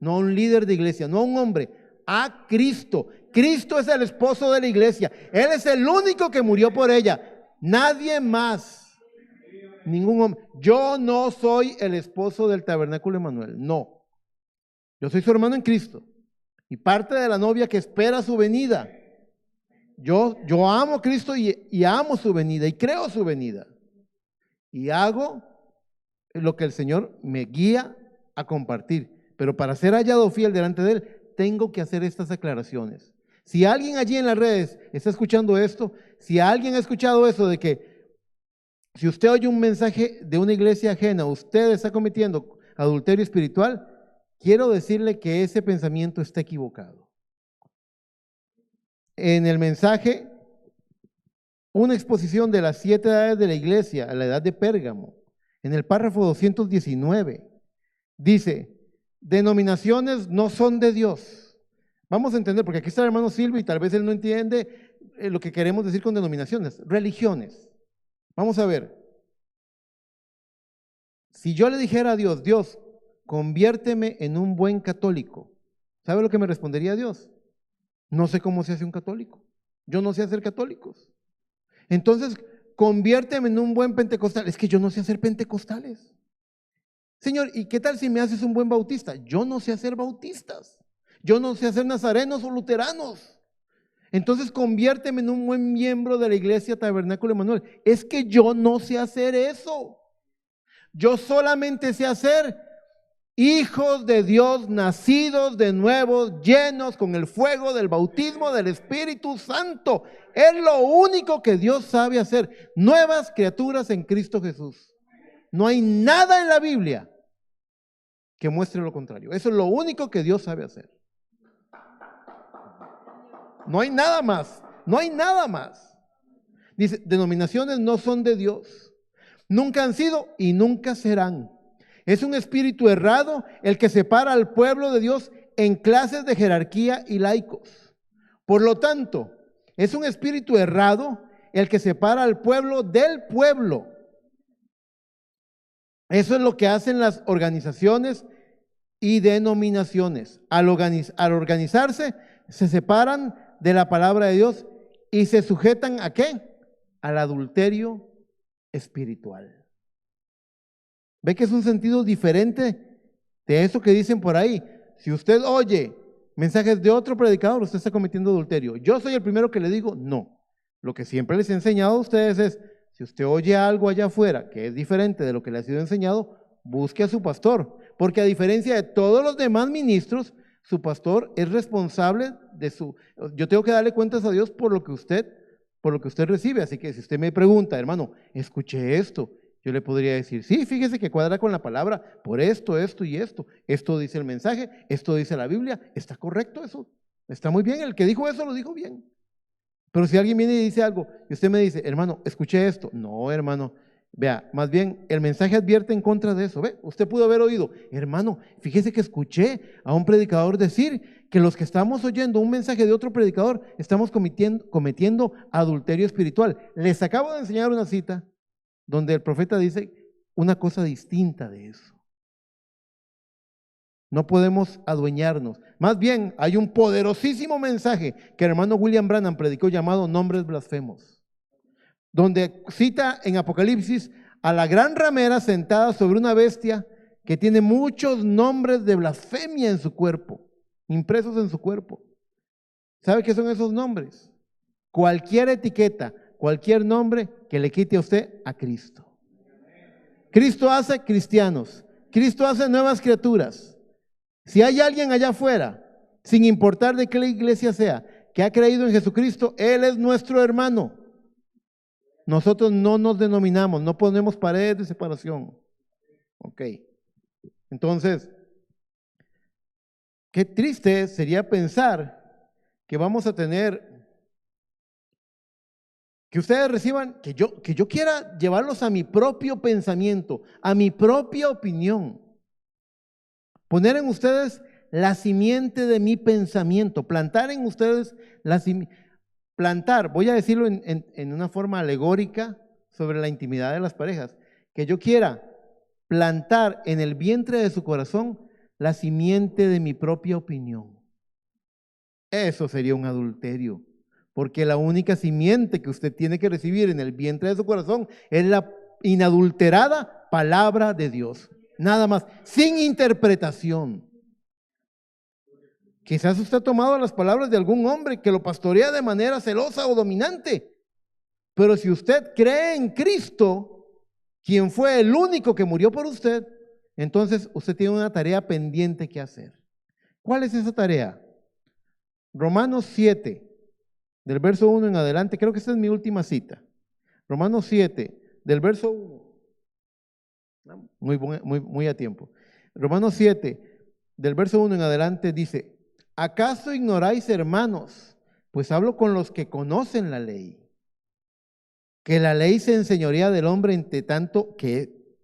no a un líder de iglesia, no a un hombre, a Cristo. Cristo es el esposo de la iglesia. Él es el único que murió por ella. Nadie más. Ningún hombre. Yo no soy el esposo del tabernáculo Emanuel, no. Yo soy su hermano en Cristo y parte de la novia que espera su venida. Yo amo a Cristo y amo su venida y creo su venida. Y hago lo que el Señor me guía a compartir. Pero para ser hallado fiel delante de Él, tengo que hacer estas aclaraciones. Si alguien allí en las redes está escuchando esto, si alguien ha escuchado eso de que si usted oye un mensaje de una iglesia ajena, usted está cometiendo adulterio espiritual, quiero decirle que ese pensamiento está equivocado. En el mensaje, una exposición de las 7 edades de la iglesia, a la edad de Pérgamo, en el párrafo 219, dice, denominaciones no son de Dios. Vamos a entender, porque aquí está el hermano Silvio y tal vez él no entiende lo que queremos decir con denominaciones, religiones. Vamos a ver, si yo le dijera a Dios, Dios, conviérteme en un buen católico, ¿sabe lo que me respondería Dios? No sé cómo se hace un católico, yo no sé hacer católicos. Entonces, conviérteme en un buen pentecostal. Es que yo no sé hacer pentecostales. Señor, ¿y qué tal si me haces un buen bautista? Yo no sé hacer bautistas. Yo no sé hacer nazarenos o luteranos. Entonces, conviérteme en un buen miembro de la iglesia Tabernáculo Emanuel. Es que yo no sé hacer eso. Yo solamente sé hacer hijos de Dios, nacidos de nuevo, llenos con el fuego del bautismo del Espíritu Santo. Es lo único que Dios sabe hacer. Nuevas criaturas en Cristo Jesús. No hay nada en la Biblia que muestre lo contrario. Eso es lo único que Dios sabe hacer. No hay nada más. No hay nada más. Dice, denominaciones no son de Dios. Nunca han sido y nunca serán. Es un espíritu errado el que separa al pueblo de Dios en clases de jerarquía y laicos. Por lo tanto, es un espíritu errado el que separa al pueblo del pueblo. Eso es lo que hacen las organizaciones y denominaciones. Al organizarse, se separan de la palabra de Dios y se sujetan ¿a qué? Al adulterio espiritual. ¿Ve que es un sentido diferente de eso que dicen por ahí? Si usted oye mensajes de otro predicador, usted está cometiendo adulterio. Yo soy el primero que le digo, no. Lo que siempre les he enseñado a ustedes es, si usted oye algo allá afuera que es diferente de lo que le ha sido enseñado, busque a su pastor. Porque a diferencia de todos los demás ministros, su pastor es responsable de su... Yo tengo que darle cuentas a Dios por lo que usted recibe. Así que si usted me pregunta, hermano, escuché esto, yo le podría decir, sí, fíjese que cuadra con la palabra por esto, esto y esto. Esto dice el mensaje, esto dice la Biblia. ¿Está correcto eso? Está muy bien. El que dijo eso lo dijo bien. Pero si alguien viene y dice algo y usted me dice, hermano, escuché esto. No, hermano, vea, más bien el mensaje advierte en contra de eso. Ve, usted pudo haber oído, hermano, fíjese que escuché a un predicador decir que los que estamos oyendo un mensaje de otro predicador estamos cometiendo adulterio espiritual. Les acabo de enseñar una cita donde el profeta dice una cosa distinta de eso. No podemos adueñarnos. Más bien, hay un poderosísimo mensaje que el hermano William Branham predicó llamado Nombres Blasfemos, donde cita en Apocalipsis a la gran ramera sentada sobre una bestia que tiene muchos nombres de blasfemia en su cuerpo, impresos en su cuerpo. ¿Sabe qué son esos nombres? Cualquier etiqueta, cualquier nombre que le quite a usted a Cristo. Cristo hace cristianos, Cristo hace nuevas criaturas. Si hay alguien allá afuera, sin importar de qué iglesia sea, que ha creído en Jesucristo, Él es nuestro hermano. Nosotros no nos denominamos, no ponemos paredes de separación. Ok. Entonces, qué triste sería pensar que vamos a tener, que ustedes reciban, que yo quiera llevarlos a mi propio pensamiento, a mi propia opinión. Poner en ustedes la simiente de mi pensamiento, plantar en ustedes plantar, voy a decirlo en una forma alegórica sobre la intimidad de las parejas, que yo quiera plantar en el vientre de su corazón la simiente de mi propia opinión. Eso sería un adulterio, porque la única simiente que usted tiene que recibir en el vientre de su corazón es la inadulterada palabra de Dios, nada más, sin interpretación. Quizás usted ha tomado las palabras de algún hombre que lo pastorea de manera celosa o dominante, pero si usted cree en Cristo, quien fue el único que murió por usted, entonces usted tiene una tarea pendiente que hacer. ¿Cuál es esa tarea? Romanos 7, del verso 1 en adelante, creo que esta es mi última cita. Romanos 7, del verso 1, muy a tiempo. Romanos 7, del verso 1 en adelante dice: ¿acaso ignoráis, hermanos? Pues hablo con los que conocen la ley, que la ley se enseñorea del hombre entre tanto que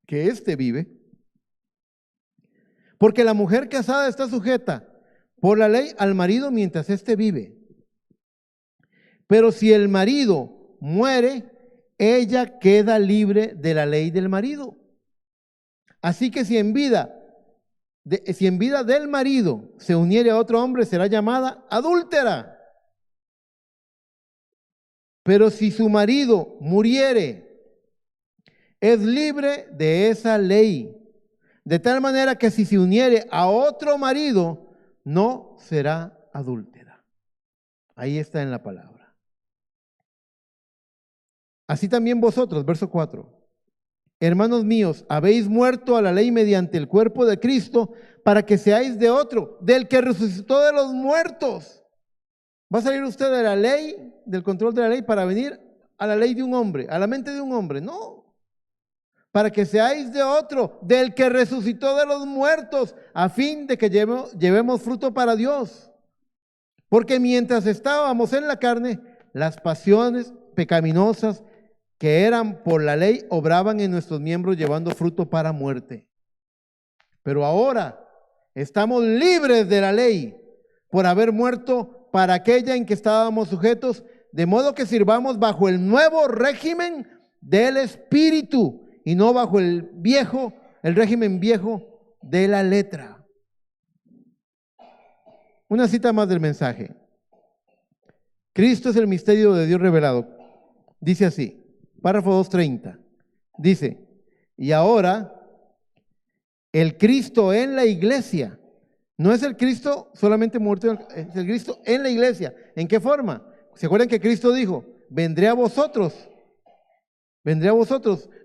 éste vive. Porque la mujer casada está sujeta por la ley al marido mientras éste vive. Pero si el marido muere, ella queda libre de la ley del marido. Así que si en vida del marido se uniere a otro hombre, será llamada adúltera. Pero si su marido muriere, es libre de esa ley. De tal manera que si se uniere a otro marido, no será adúltera. Ahí está en la palabra. Así también vosotros, verso 4. Hermanos míos, habéis muerto a la ley mediante el cuerpo de Cristo, para que seáis de otro, del que resucitó de los muertos. ¿Va a salir usted de la ley, del control de la ley, para venir a la ley de un hombre, a la mente de un hombre? No. Para que seáis de otro, del que resucitó de los muertos, a fin de que llevemos fruto para Dios. Porque mientras estábamos en la carne, las pasiones pecaminosas que eran por la ley obraban en nuestros miembros, llevando fruto para muerte. Pero ahora estamos libres de la ley, por haber muerto para aquella en que estábamos sujetos, de modo que sirvamos bajo el nuevo régimen del Espíritu, y no bajo el régimen viejo de la letra. Una cita más del mensaje. Cristo es el misterio de Dios revelado. Dice así, párrafo 230. Dice: y ahora el Cristo en la iglesia, no es el Cristo solamente muerto, es el Cristo en la iglesia. ¿En qué forma? ¿Se acuerdan que Cristo dijo: vendré a vosotros,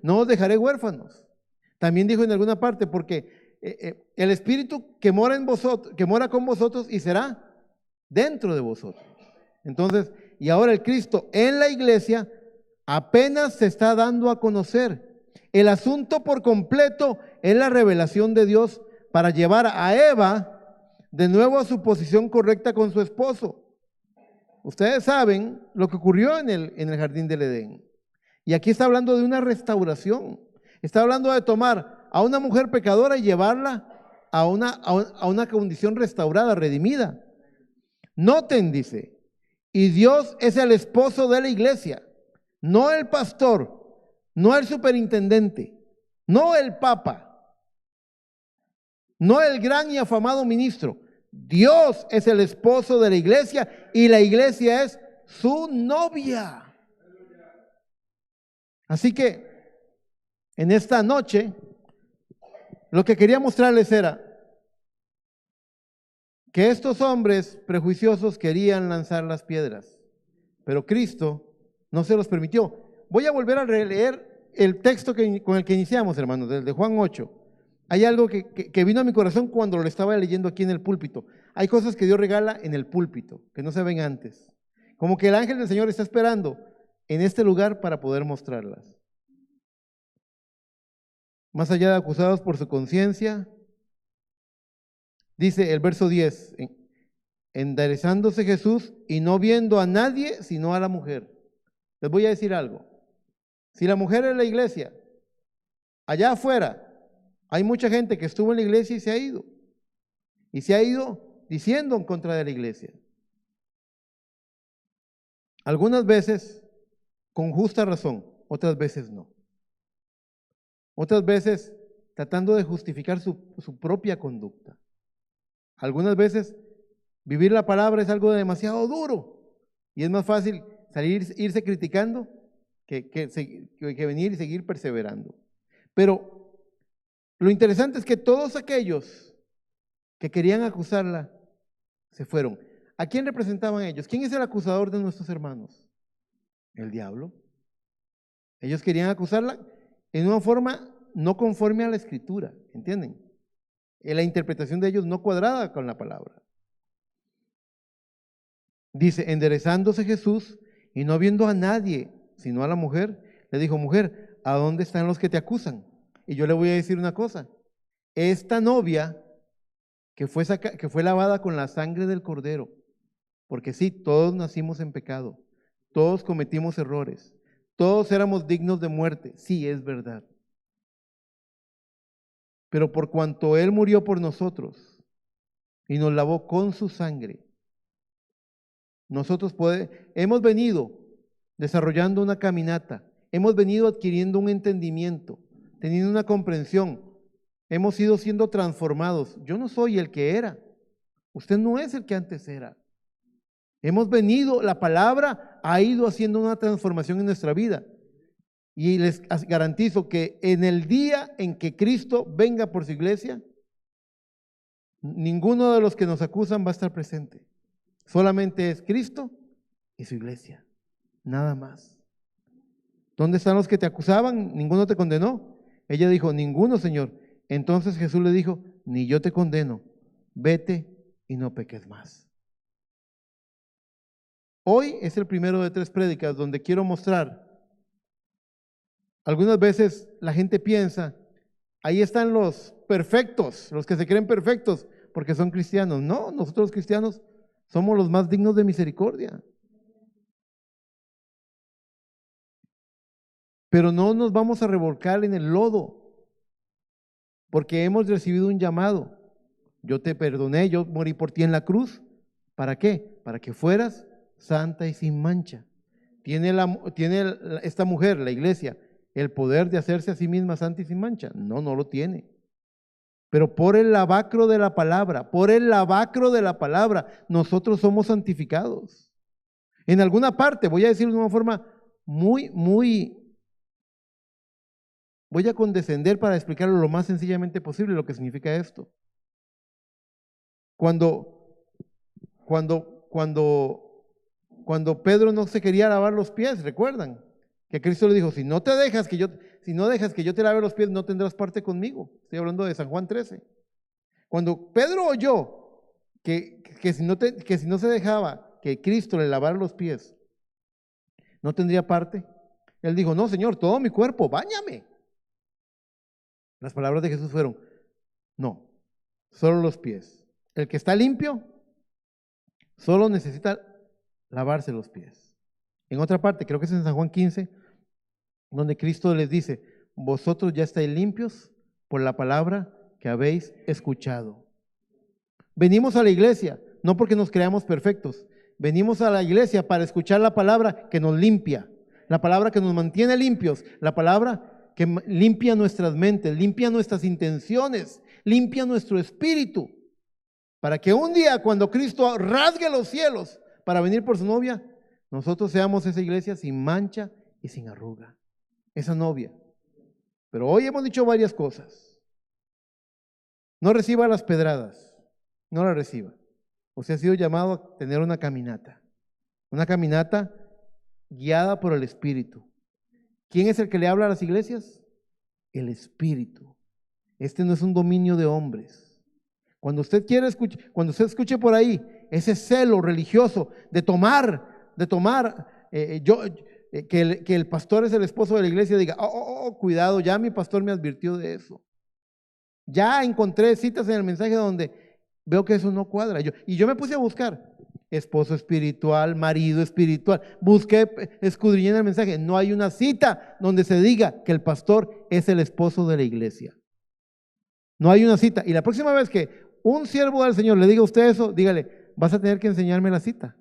no os dejaré huérfanos? También dijo en alguna parte: porque el Espíritu que mora en vosotros, que mora con vosotros y será dentro de vosotros. Entonces, y ahora el Cristo en la iglesia apenas se está dando a conocer. El asunto por completo es la revelación de Dios para llevar a Eva de nuevo a su posición correcta con su esposo. Ustedes saben lo que ocurrió en el jardín del Edén. Y aquí está hablando de una restauración. Está hablando de tomar a una mujer pecadora y llevarla a una condición restaurada, redimida. Noten, dice, y Dios es el esposo de la iglesia, no el pastor, no el superintendente, no el papa, no el gran y afamado ministro. Dios es el esposo de la iglesia y la iglesia es su novia. Así que en esta noche lo que quería mostrarles era que estos hombres prejuiciosos querían lanzar las piedras, pero Cristo no se los permitió. Voy a volver a releer el texto con el que iniciamos, hermanos, desde Juan 8. Hay algo que vino a mi corazón cuando lo estaba leyendo aquí en el púlpito. Hay cosas que Dios regala en el púlpito, que no se ven antes. Como que el ángel del Señor está esperando en este lugar para poder mostrarlas. Más allá de acusados por su conciencia, dice el verso 10, enderezándose Jesús y no viendo a nadie sino a la mujer. Les voy a decir algo. Si la mujer es la iglesia, allá afuera Hay mucha gente que estuvo en la iglesia y se ha ido. Y se ha ido diciendo en contra de la iglesia. Algunas veces con justa razón, otras veces no. Otras veces tratando de justificar su propia conducta. Algunas veces vivir la palabra es algo demasiado duro y es más fácil irse criticando que venir y seguir perseverando. Pero lo interesante es que todos aquellos que querían acusarla se fueron. ¿A quién representaban ellos? ¿Quién es el acusador de nuestros hermanos? El diablo. Ellos querían acusarla en una forma no conforme a la escritura, ¿entienden? La interpretación de ellos no cuadrada con la palabra. Dice, enderezándose Jesús y no viendo a nadie, sino a la mujer, le dijo, mujer, ¿a dónde están los que te acusan? Y yo le voy a decir una cosa, esta novia que fue lavada con la sangre del Cordero, porque sí, todos nacimos en pecado, todos cometimos errores, todos éramos dignos de muerte, sí, es verdad. Pero por cuanto Él murió por nosotros y nos lavó con su sangre, nosotros hemos venido desarrollando una caminata, hemos venido adquiriendo un entendimiento, teniendo una comprensión, hemos ido siendo transformados. Yo no soy el que era, usted no es el que antes era. Hemos venido, la palabra ha ido haciendo una transformación en nuestra vida. Y les garantizo que en el día en que Cristo venga por su iglesia, ninguno de los que nos acusan va a estar presente. Solamente es Cristo y su iglesia, nada más. ¿Dónde están los que te acusaban? ¿Ninguno te condenó? Ella dijo, ninguno, Señor. Entonces Jesús le dijo, ni yo te condeno, vete y no peques más. Hoy es el primero de 3 prédicas donde quiero mostrar. Algunas veces la gente piensa, ahí están los perfectos, los que se creen perfectos porque son cristianos. No, nosotros los cristianos somos los más dignos de misericordia. Pero no nos vamos a revolcar en el lodo, porque hemos recibido un llamado. Yo te perdoné, yo morí por ti en la cruz. ¿Para qué? Para que fueras santa y sin mancha. ¿Tiene esta mujer, la iglesia, el poder de hacerse a sí misma santa y sin mancha? No, no lo tiene. Pero por el lavacro de la palabra, nosotros somos santificados. En alguna parte, voy a decirlo de una forma voy a condescender para explicarlo lo más sencillamente posible lo que significa esto. Cuando Pedro no se quería lavar los pies, ¿recuerdan? Que Cristo le dijo, si no dejas que yo te lave los pies, no tendrás parte conmigo. Estoy hablando de San Juan 13. Cuando Pedro oyó que si no se dejaba que Cristo le lavara los pies, no tendría parte, él dijo, no, Señor, todo mi cuerpo, báñame. Las palabras de Jesús fueron, no, solo los pies. El que está limpio solo necesita lavarse los pies. En otra parte, creo que es en San Juan 15, donde Cristo les dice, vosotros ya estáis limpios por la palabra que habéis escuchado. Venimos a la iglesia, no porque nos creamos perfectos, venimos a la iglesia para escuchar la palabra que nos limpia, la palabra que nos mantiene limpios, la palabra que limpia nuestras mentes, limpia nuestras intenciones, limpia nuestro espíritu, para que un día cuando Cristo rasgue los cielos para venir por su novia, nosotros seamos esa iglesia sin mancha y sin arruga, esa novia. Pero hoy hemos dicho varias cosas. No reciba las pedradas, no las reciba. Usted ha sido llamado a tener una caminata guiada por el Espíritu. ¿Quién es el que le habla a las iglesias? El Espíritu. Este no es un dominio de hombres. Cuando usted escuche por ahí ese celo religioso de tomar, que el pastor es el esposo de la iglesia, diga, cuidado, ya mi pastor me advirtió de eso. Ya encontré citas en el mensaje donde veo que eso no cuadra. Y yo me puse a buscar esposo espiritual, marido espiritual. Busqué, escudriñé en el mensaje. No hay una cita donde se diga que el pastor es el esposo de la iglesia. No hay una cita. Y la próxima vez que un siervo del Señor le diga a usted eso, dígale, vas a tener que enseñarme la cita.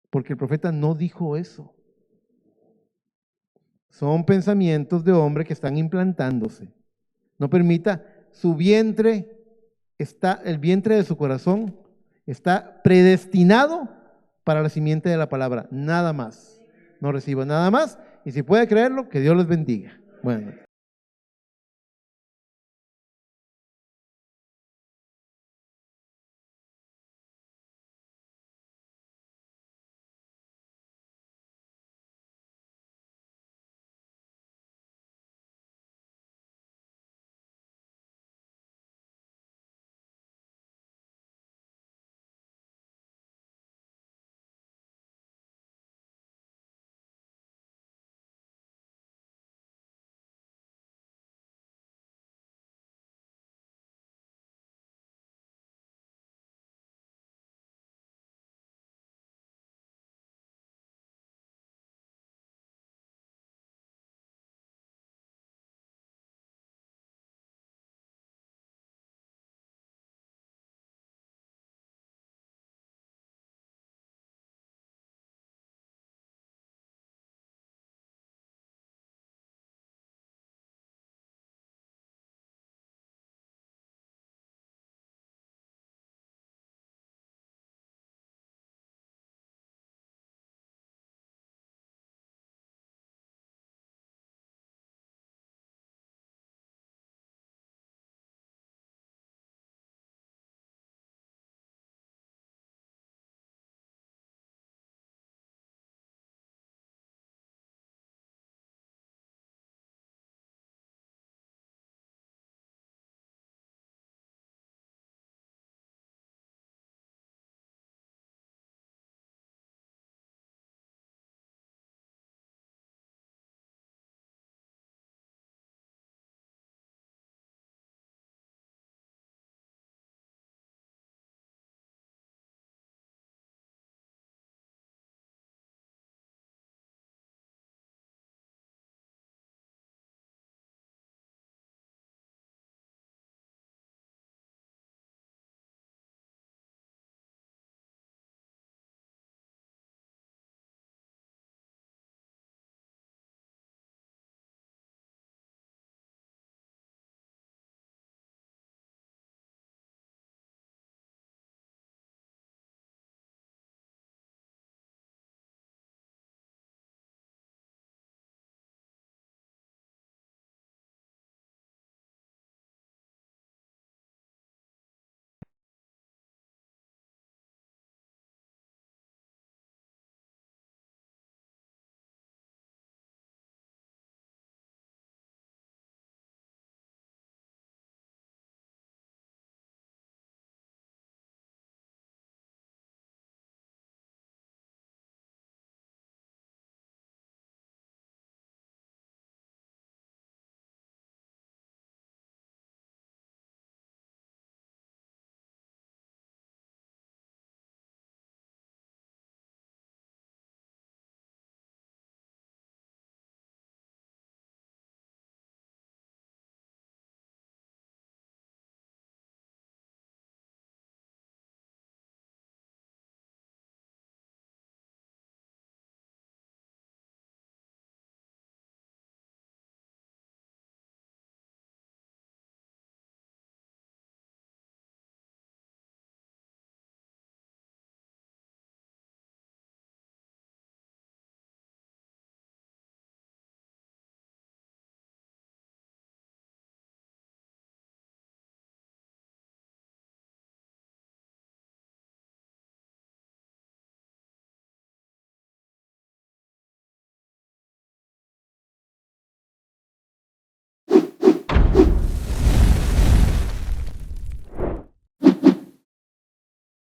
Porque el profeta no dijo eso. Son pensamientos de hombre que están implantándose. No permita, su vientre el vientre de su corazón está predestinado para la simiente de la palabra. Nada más. No reciba nada más. Y si puede creerlo, que Dios les bendiga. Bueno.